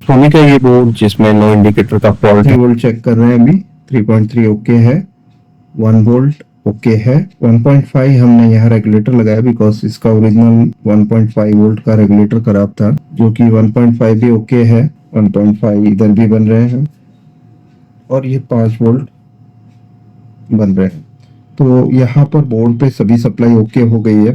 सोनी का ये बोर्ड जिसमें नो इंडिकेटर का फॉल्ट 3 वोल्ट चेक कर रहे हैं अभी। 3.3 ओके है। 1 वोल्ट ओके है। 1.5 हमने यहाँ रेगुलेटर लगाया बिकॉज इसका ओरिजिनल 1.5 वोल्ट का रेगुलेटर खराब था, जो कि 1.5 भी ओके है। 1.5 इधर भी बन रहे हैं और ये 5 वोल्ट बन रहे हैं। तो यहाँ पर बोर्ड पे सभी सप्लाई ओके हो गई है।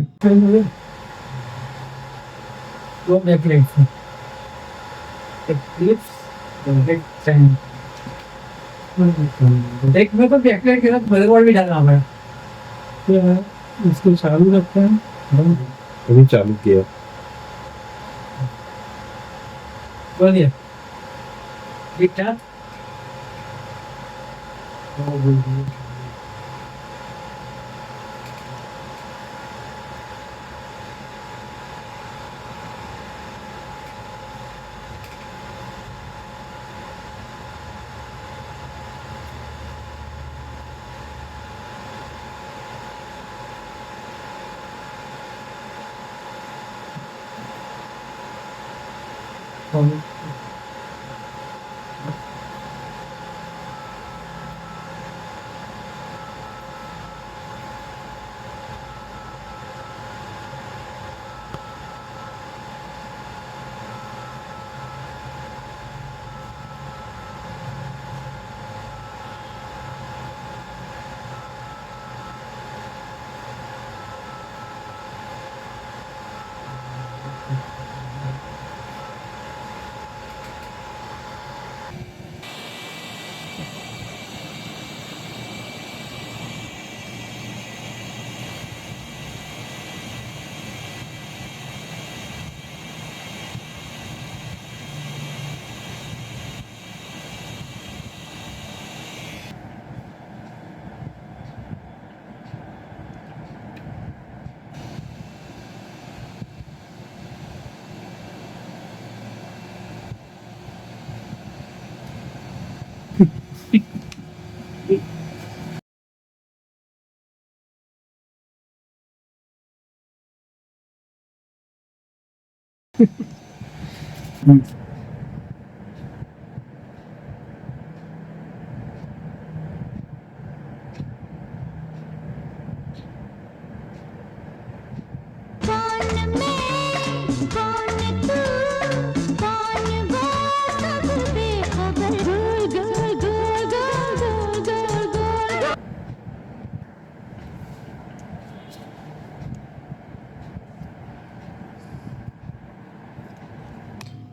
एक मेरे को बैकलाइट के साथ मदरबोर्ड भी डालना है। इसको चालू रखते हैं। अभी चालू किया। बोलिए ठीक ठाक।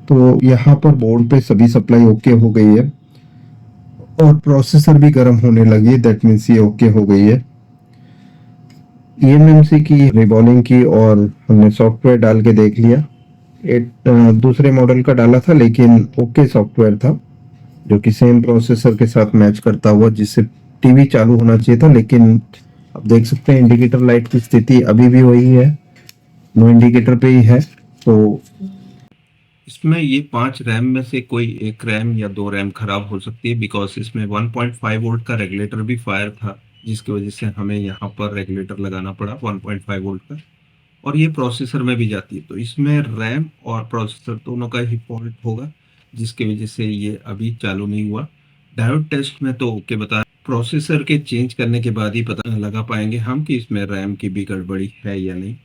तो यहाँ पर बोर्ड पे सभी सप्लाई ओके हो गई है और प्रोसेसर भी गर्म होने लगी है। दैट मीन्स ये ओके हो गई है। ईएमएमसी की रिबॉलिंग की और हमने सॉफ्टवेयर डाल के देख लिया। एक दूसरे मॉडल का डाला था लेकिन ओके सॉफ्टवेयर था, जो कि सेम प्रोसेसर के साथ मैच करता हुआ, जिससे टीवी चालू होना चाहिए था। लेकिन आप देख सकते हैं इंडिकेटर लाइट की स्थिति अभी भी वही है, नो इंडिकेटर पे ही है। तो इसमें ये 5 रैम में से कोई एक रैम या 2 रैम खराब हो सकती है, बिकॉज इसमें 1.5 वोल्ट का रेगुलेटर भी फायर था, जिसकी वजह से हमें यहाँ पर रेगुलेटर लगाना पड़ा 1.5 वोल्ट का। और ये प्रोसेसर में भी जाती है, तो इसमें रैम और प्रोसेसर दोनों का ही फॉल्ट होगा, जिसकी वजह से ये अभी चालू नहीं हुआ। डायोड टेस्ट में तो ओके बता, प्रोसेसर के चेंज करने के बाद ही पता लगा पाएंगे हम कि इसमें रैम की भी गड़बड़ी है या नहीं।